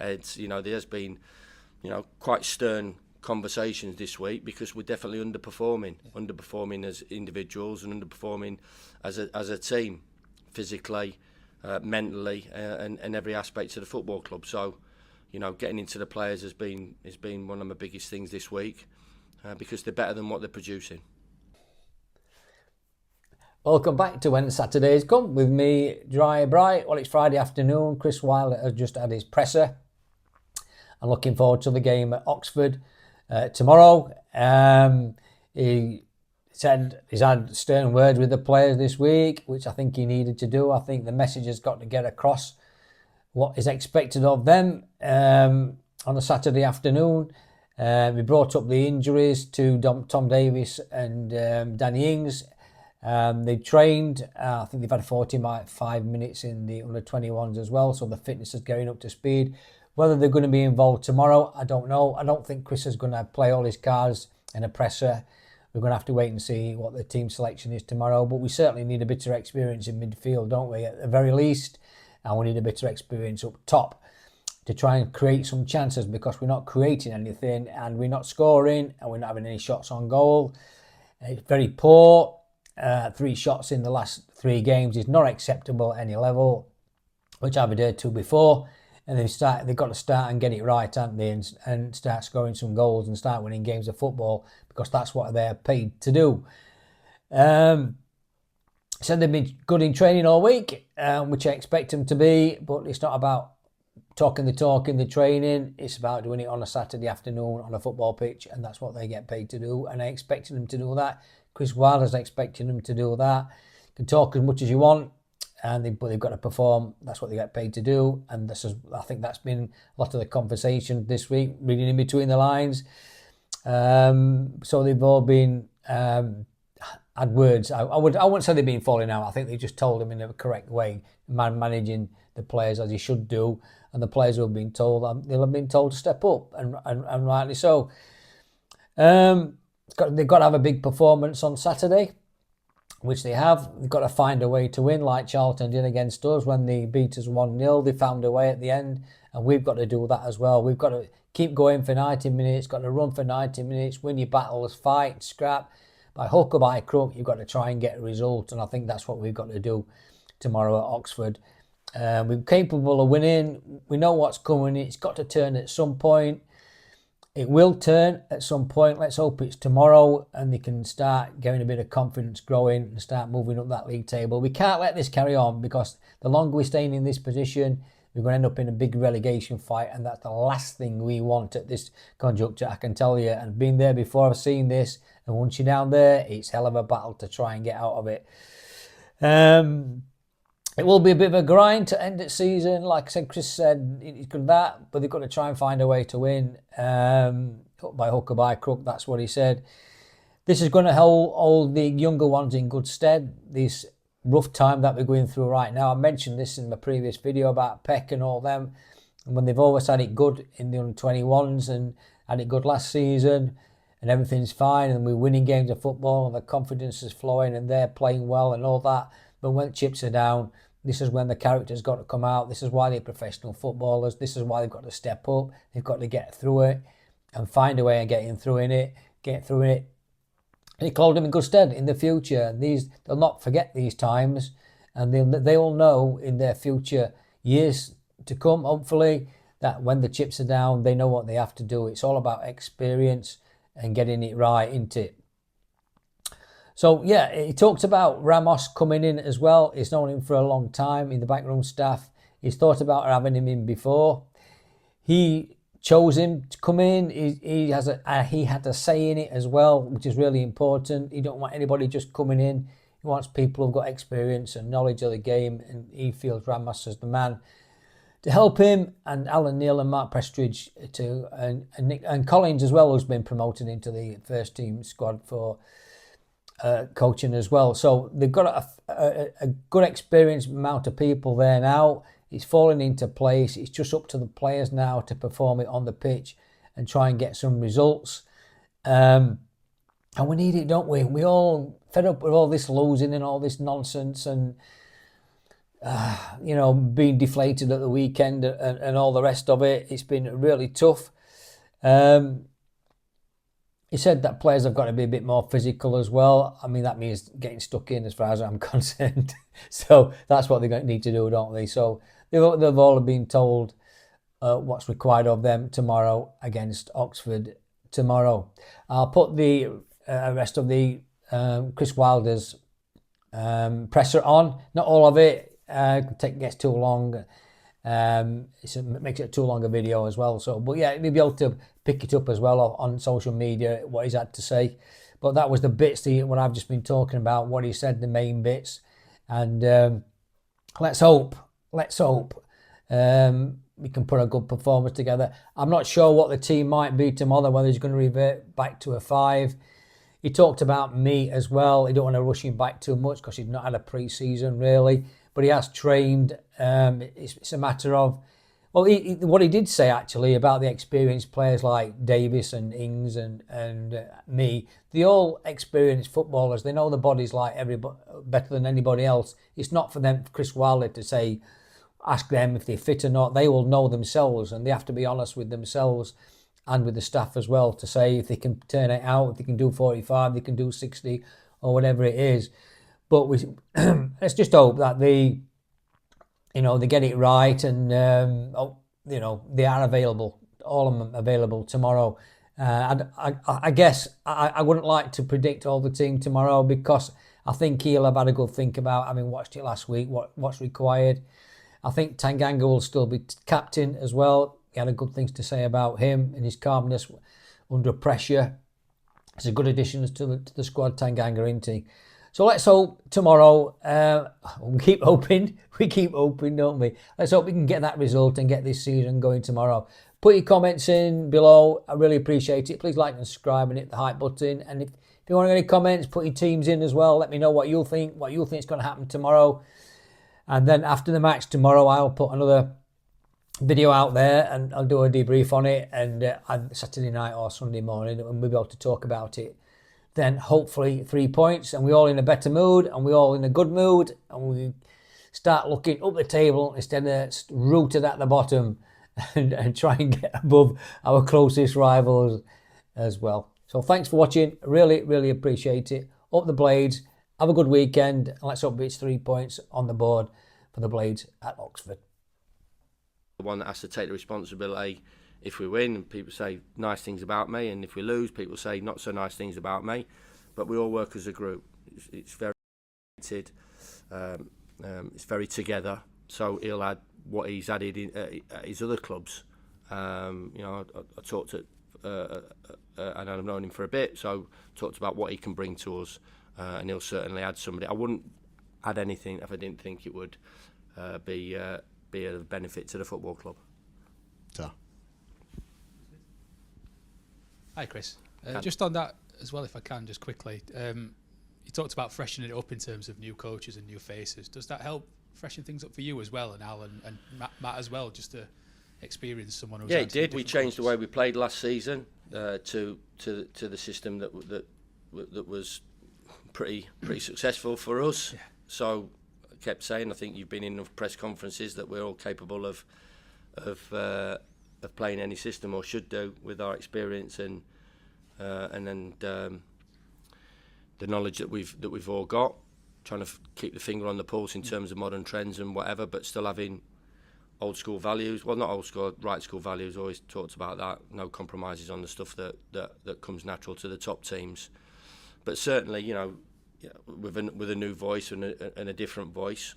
heads. There has been, quite stern conversations this week because we're definitely underperforming as individuals and underperforming as a team, physically, mentally, and every aspect of the football club. So, getting into the players has been one of my biggest things this week because they're better than what they're producing. Welcome back to When Saturdays Come with me, Dry Bright. Well, it's Friday afternoon. Chris Wilder has just had his presser. I'm looking forward to the game at Oxford tomorrow. He said he's had stern words with the players this week, which I think he needed to do. I think the message has got to get across what is expected of them on a Saturday afternoon. We brought up the injuries to Tom Davies and Danny Ings. They trained, I think they've had 45 minutes in the under-21s as well, so the fitness is getting up to speed. Whether they're going to be involved tomorrow, I don't know. I don't think Chris is going to play all his cards in a presser. We're going to have to wait and see what the team selection is tomorrow, but we certainly need a bit of experience in midfield, don't we, at the very least, and we need a bit of experience up top to try and create some chances because we're not creating anything and we're not scoring and we're not having any shots on goal. It's very poor. 3 shots in the last 3 games is not acceptable at any level, which I've adhered to before. And they've got to start and get it right, haven't they? And start scoring some goals and start winning games of football because that's what they're paid to do. Said they've been good in training all week, which I expect them to be, but it's not about talking the talk in the training. It's about doing it on a Saturday afternoon on a football pitch, and that's what they get paid to do. And I expected them to do that. Chris Wilder's expecting them to do that. You can talk as much as you want, but they've got to perform. That's what they get paid to do. And I think that's been a lot of the conversation this week, reading in between the lines. So they've all been had words. I wouldn't say they've been falling out. I think they just told them in a correct way, managing the players as he should do. And the players who have been told, they'll have been told to step up, and rightly so. They've got to have a big performance on Saturday, which they have. They've got to find a way to win, like Charlton did against us when they beat us 1-0. They found a way at the end, and we've got to do that as well. We've got to keep going for 90 minutes, got to run for 90 minutes, win your battles, fight, scrap. By hook or by crook, you've got to try and get a result, and I think that's what we've got to do tomorrow at Oxford. We're capable of winning. We know what's coming. It's got to turn at some point. It will turn at some point. Let's hope it's tomorrow and they can start getting a bit of confidence growing and start moving up that league table. We can't let this carry on because the longer we're staying in this position, we're going to end up in a big relegation fight, and that's the last thing we want at this conjuncture, I can tell you. And being there before, I've seen this, and once you're down there, it's a hell of a battle to try and get out of it. It will be a bit of a grind to end the season. Like I said, Chris said he's good at that, but they've got to try and find a way to win. By hook or by crook, that's what he said. This is going to hold all the younger ones in good stead. This rough time that we're going through right now. I mentioned this in my previous video about Peck and all them. And when they've always had it good in the under-21s and had it good last season and everything's fine and we're winning games of football and the confidence is flowing and they're playing well and all that. But when the chips are down, this is when the character's got to come out. This is why they're professional footballers. This is why they've got to step up. They've got to get through it and find a way of getting through it. And he called them in good stead in the future. They'll not forget these times, and they'll know in their future years to come, hopefully, that when the chips are down, they know what they have to do. It's all about experience and getting it right, isn't it? So, yeah, he talked about Ramos coming in as well. He's known him for a long time in the backroom staff. He's thought about having him in before. He chose him to come in. He had a say in it as well, which is really important. He don't want anybody just coming in. He wants people who've got experience and knowledge of the game, and he feels Ramos is the man to help him, and Alan Neil and Mark Prestridge too, and Nick and Collins as well, who's been promoted into the first team squad for coaching as well. So they've got a good experienced amount of people there now. It's falling into place. It's just up to the players now to perform it on the pitch and try and get some results. And we need it, don't we? We all fed up with all this losing and all this nonsense. And being deflated at the weekend and all the rest of it. It's been really tough. He said that players have got to be a bit more physical as well. I mean, that means getting stuck in as far as I'm concerned. So that's what they're going to need to do, don't they? So they've all been told what's required of them tomorrow against Oxford tomorrow. I'll put the rest of the Chris Wilder's presser on. Not all of it. Gets too long. It makes it too long a video as well. So, but yeah, you'll be able to pick it up as well on social media, what he's had to say. But that was the bits, what I've just been talking about, what he said, the main bits. And let's hope we can put a good performance together. I'm not sure what the team might be tomorrow, whether he's going to revert back to a 5. He talked about me as well. He don't want to rush him back too much because he's not had a pre-season really. But he has trained. It's a matter of, well, what he did say actually about the experienced players like Davis and Ings and me. They all experienced footballers. They know the bodies like everybody better than anybody else. It's not for them, Chris Wilder, to say, ask them if they're fit or not. They will know themselves, and they have to be honest with themselves and with the staff as well to say if they can turn it out, if they can do 45, they can do 60 or whatever it is. But let's just hope that they get it right, and they are available, all of them available tomorrow. And I guess I wouldn't like to predict all the team tomorrow because I think he'll have had a good think about, having watched it last week, what's required. I think Tanganga will still be captain as well. He had good things to say about him and his calmness under pressure. It's a good addition to the squad, Tanganga, isn't he? So let's hope tomorrow, we keep hoping, don't we? Let's hope we can get that result and get this season going tomorrow. Put your comments in below. I really appreciate it. Please like and subscribe and hit the hype button. And if you want any comments, put your teams in as well. Let me know what you think is going to happen tomorrow. And then after the match tomorrow, I'll put another video out there and I'll do a debrief on it. And Saturday night or Sunday morning, and we'll be able to talk about it. Then hopefully 3 points, and we're all in a better mood, and we're all in a good mood, and we start looking up the table instead of rooted at the bottom and try and get above our closest rivals as well. So thanks for watching. Really, really appreciate it. Up the Blades. Have a good weekend, and let's hope it's 3 points on the board for the Blades at Oxford. The one that has to take the responsibility. If we win, people say nice things about me, and if we lose, people say not so nice things about me. But we all work as a group. It's very united. It's very together. So he'll add what he's added in at his other clubs. I talked to, and I've known him for a bit, so talked about what he can bring to us, and he'll certainly add somebody. I wouldn't add anything if I didn't think it would be a benefit to the football club. So. Hi Chris, just on that as well, if I can, just quickly, you talked about freshening it up in terms of new coaches and new faces. Does that help freshen things up for you as well, and Alan and Matt as well, just to experience someone who's... Yeah, it did. We changed the way we played last season to the system that was pretty successful for us. Yeah. So I kept saying, I think you've been in enough press conferences that we're all capable of playing any system, or should do, with our experience and then the knowledge that we've all got. Trying to keep the finger on the pulse in terms of modern trends and whatever, but still having old school values. Well, not old school, right school values. Always talked about that. No compromises on the stuff that comes natural to the top teams. But certainly, with a new voice and a different voice.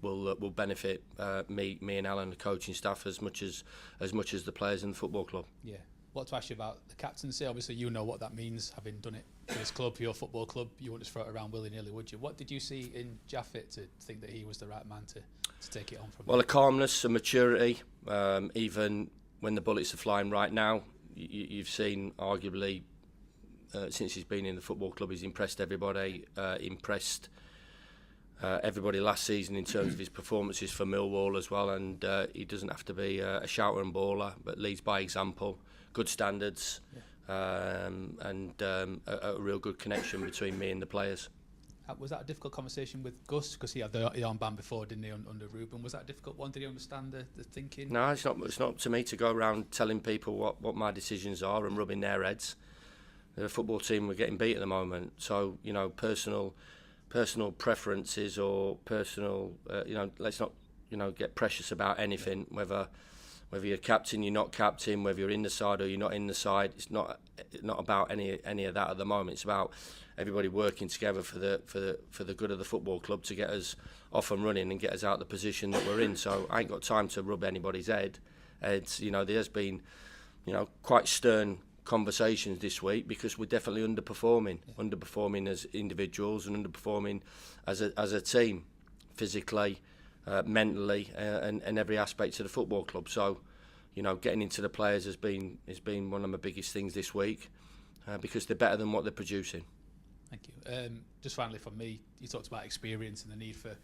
Will benefit me and Alan, the coaching staff, as much as the players in the football club. Yeah. What to ask you about the captaincy? Obviously, you know what that means, having done it for this club, for your football club. You wouldn't just throw it around willy-nilly, would you? What did you see in Jaffet to think that he was the right man to take it on from? Well, a calmness, a maturity. Even when the bullets are flying right now, you've seen arguably since he's been in the football club, he's impressed everybody. Everybody last season in terms of his performances for Millwall as well, and he doesn't have to be a shouter and baller, but leads by example, good standards, and a real good connection between me and the players. Was that a difficult conversation with Gus? Because he had the armband before, didn't he, under Ruben? Was that a difficult one? Did he understand the thinking? No, it's not. It's not up to me to go around telling people what my decisions are and rubbing their heads. The football team were getting beat at the moment, so personal preferences or personal let's not get precious about anything. Whether you're captain, you're not captain, whether you're in the side or you're not in the side, it's not about any of that at the moment. It's about everybody working together for the good of the football club to get us off and running and get us out the position that we're in. So I ain't got time to rub anybody's head. It's there's been quite stern conversations this week because we're definitely underperforming as individuals and underperforming as a team, physically, mentally, and every aspect of the football club. So getting into the players has been one of my biggest things this week because they're better than what they're producing. Thank you. Just finally from me, you talked about experience and the need for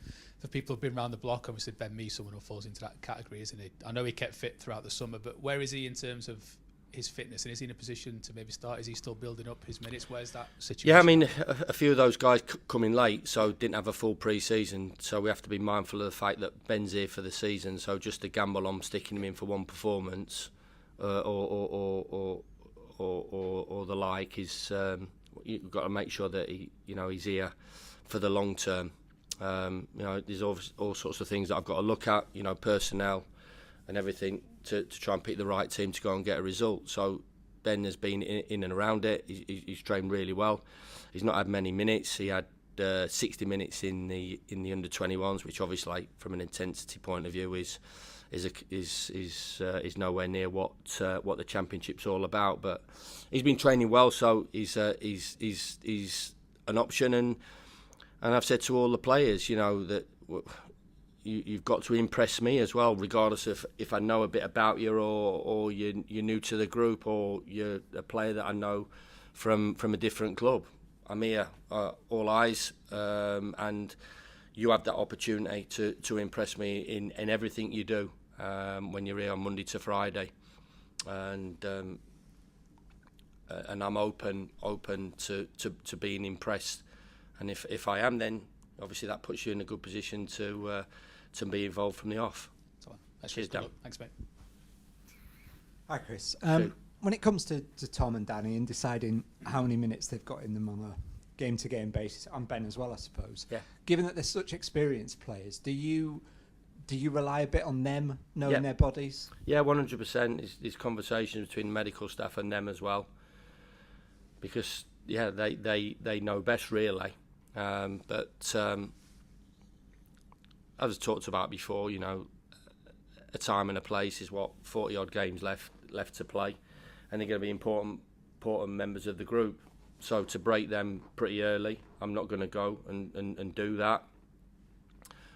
people who've been around the block. Obviously Ben Mee, someone who falls into that category, isn't he? I know he kept fit throughout the summer, but where is he in terms of his fitness, and is he in a position to maybe start? Is he still building up his minutes? Where's that situation? Yeah, I mean, a few of those guys come in late, so didn't have a full pre-season. So we have to be mindful of the fact that Ben's here for the season. So just to gamble on sticking him in for one performance or the like is you've got to make sure that he's here for the long term. There's all sorts of things that I've got to look at. Personnel and everything. To try and pick the right team to go and get a result. So Ben has been in and around it. He's trained really well. He's not had many minutes. He had 60 minutes in the under 21s, which obviously from an intensity point of view is nowhere near what the championship's all about. But he's been training well, so he's an option. And I've said to all the players, that. You've got to impress me as well, regardless of if I know a bit about you or you're new to the group or you're a player that I know from a different club. I'm here, all eyes, and you have that opportunity to impress me in everything you do when you're here on Monday to Friday, and I'm open to being impressed, and if I am, then obviously that puts you in a good position to be involved from the off. Cheers, Dan. Thanks, mate. Hi, Chris. When it comes to Tom and Danny and deciding how many minutes they've got in them on a game-to-game basis, and Ben as well, I suppose. Yeah. Given that they're such experienced players, do you rely a bit on them knowing their bodies? Yeah, 100%. There's conversations between medical staff and them as well, because they know best really. But as I talked about before, a time and a place is 40 odd games left to play, and they're going to be important members of the group. So to break them pretty early, I'm not going to go and do that.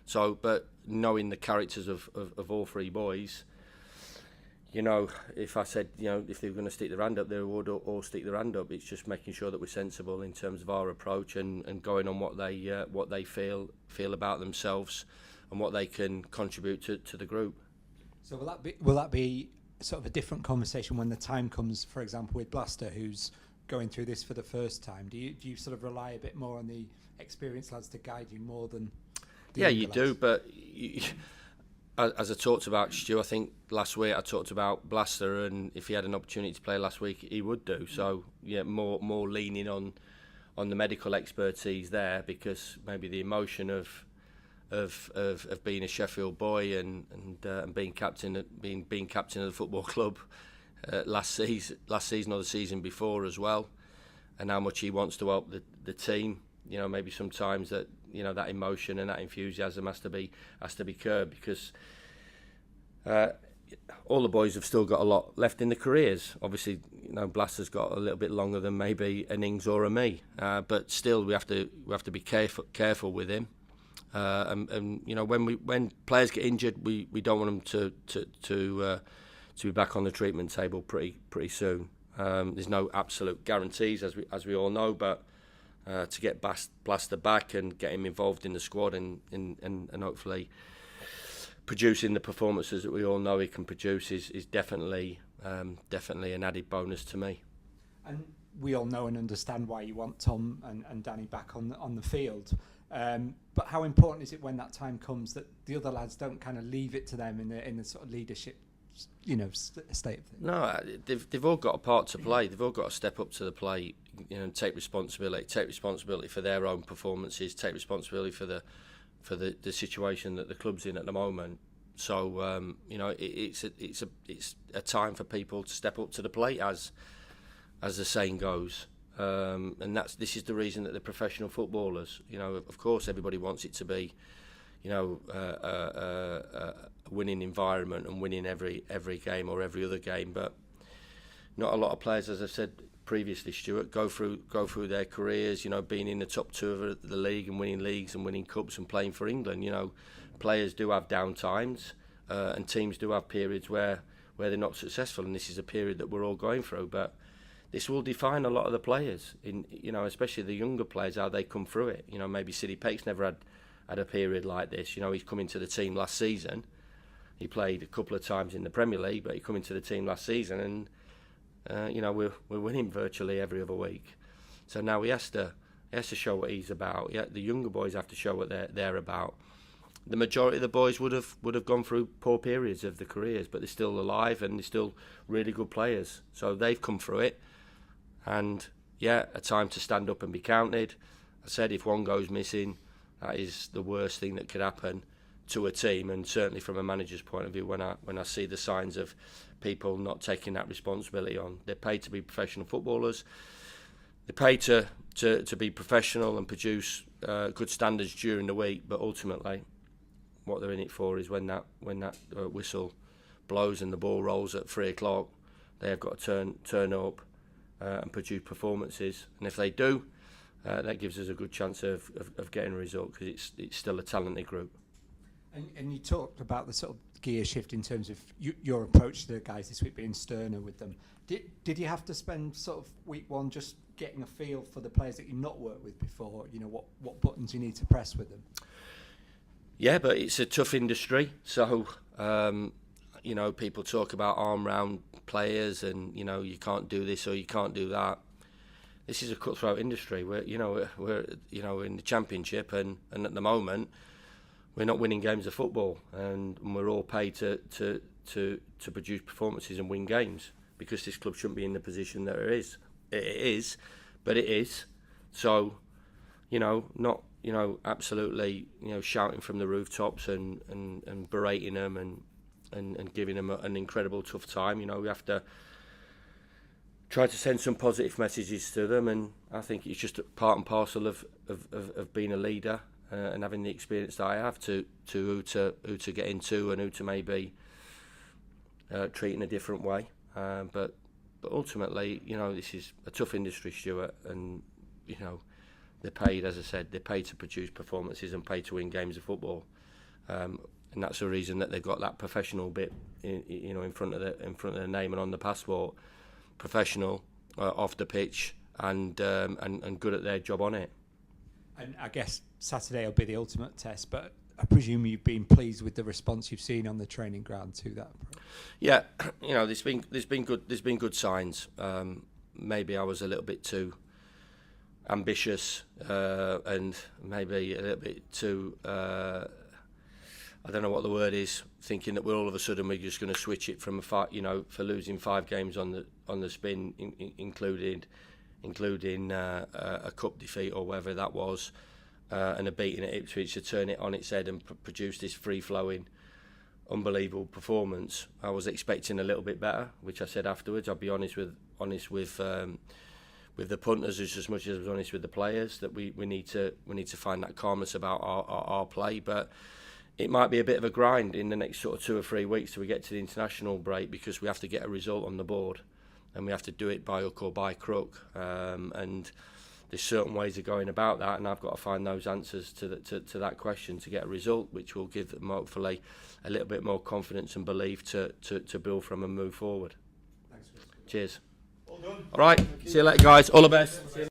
So, but knowing the characters of all three boys, if I said, if they were going to stick their hand up, they would all stick their hand up. It's just making sure that we're sensible in terms of our approach and going on what they feel about themselves and what they can contribute to the group. So will that be sort of a different conversation when the time comes, for example, with Blaster, who's going through this for the first time? Do you sort of rely a bit more on the experienced lads to guide you more than the Yeah, younger you lads? do, but as I talked about, Stu, I think last week I talked about Blaster, and if he had an opportunity to play last week, he would do. So yeah, more leaning on the medical expertise there, because maybe the emotion of being a Sheffield boy and being captain of the football club last season or the season before as well, and how much he wants to help the team. Maybe sometimes that that emotion and that enthusiasm has to be curbed, because all the boys have still got a lot left in their careers. Obviously, Blaster's got a little bit longer than maybe an Ings or a me, but still we have to be careful with him. And when players get injured, we don't want them to be back on the treatment table pretty soon. There's no absolute guarantees, as we all know, but to get Blaster back and get him involved in the squad and hopefully producing the performances that we all know he can produce is definitely an added bonus to me. And we all know and understand why you want Tom and Danny back on the field. But how important is it when that time comes that the other lads don't kind of leave it to them in the sort of leadership, state of things? No, they've all got a part to play. They've all got to step up to the plate, and take responsibility for their own performances, take responsibility for the situation that the club's in at the moment. So it's a time for people to step up to the plate, as the saying goes. And this is the reason that they're professional footballers. Of course, everybody wants it to be, a winning environment and winning every game or every other game. But not a lot of players, as I said previously, Stuart, go through their careers, being in the top two of the league and winning leagues and winning cups and playing for England. Players do have down times, and teams do have periods where they're not successful, and this is a period that we're all going through. But this will define a lot of the players, especially the younger players, how they come through it. Maybe City Peck's never had a period like this. He's come into the team last season. He played a couple of times in the Premier League, but he come into the team last season, and we're winning virtually every other week. So now he has to show what he's about. The younger boys have to show what they're about. The majority of the boys would have gone through poor periods of their careers, but they're still alive and they're still really good players. So they've come through it. And a time to stand up and be counted. I said if one goes missing, that is the worst thing that could happen to a team, and certainly from a manager's point of view, when I see the signs of people not taking that responsibility on. They're paid to be professional footballers. They're paid to be professional and produce good standards during the week, but ultimately what they're in it for is when that whistle blows and the ball rolls at 3 o'clock, they have got to turn up and produce performances, and if they do, that gives us a good chance of getting a result, because it's still a talented group. And you talked about the sort of gear shift in terms of your approach to the guys this week, being sterner with them. Did you have to spend sort of week one just getting a feel for the players that you've not worked with before? What buttons you need to press with them? Yeah, but it's a tough industry, so people talk about arm round players and you can't do this or you can't do that. This is a cutthroat industry. We're in the Championship, and at the moment we're not winning games of football, and we're all paid to produce performances and win games, because this club shouldn't be in the position that it is. It is, but it is. So, not absolutely shouting from the rooftops and berating them and giving them an incredible tough time. We have to try to send some positive messages to them, and I think it's just a part and parcel of being a leader and having the experience that I have to who to get into and who to maybe treat in a different way. But ultimately, this is a tough industry, Stuart, and they're paid, as I said, they're paid to produce performances and paid to win games of football. And that's the reason that they've got that professional bit, in front of the name and on the passport. Professional, off the pitch, and good at their job on it. And I guess Saturday will be the ultimate test, but I presume you've been pleased with the response you've seen on the training ground to that. Yeah, there's been good signs. Maybe I was a little bit too ambitious and maybe a little bit too. I don't know what the word is. Thinking that we're all of a sudden we're just going to switch it from for losing 5 games on the spin, including a cup defeat or whatever that was, and a beating at Ipswich, to turn it on its head and produce this free-flowing, unbelievable performance. I was expecting a little bit better, which I said afterwards. I'll be honest with the punters as much as I was honest with the players, that we need to find that calmness about our play, but it might be a bit of a grind in the next sort of 2 or 3 weeks till we get to the international break, because we have to get a result on the board and we have to do it by hook or by crook. And there's certain ways of going about that, and I've got to find those answers to that question to get a result, which will give them hopefully a little bit more confidence and belief to build from and move forward. Thanks. Cheers. All done. All right. See you later, guys. All the best. See you later.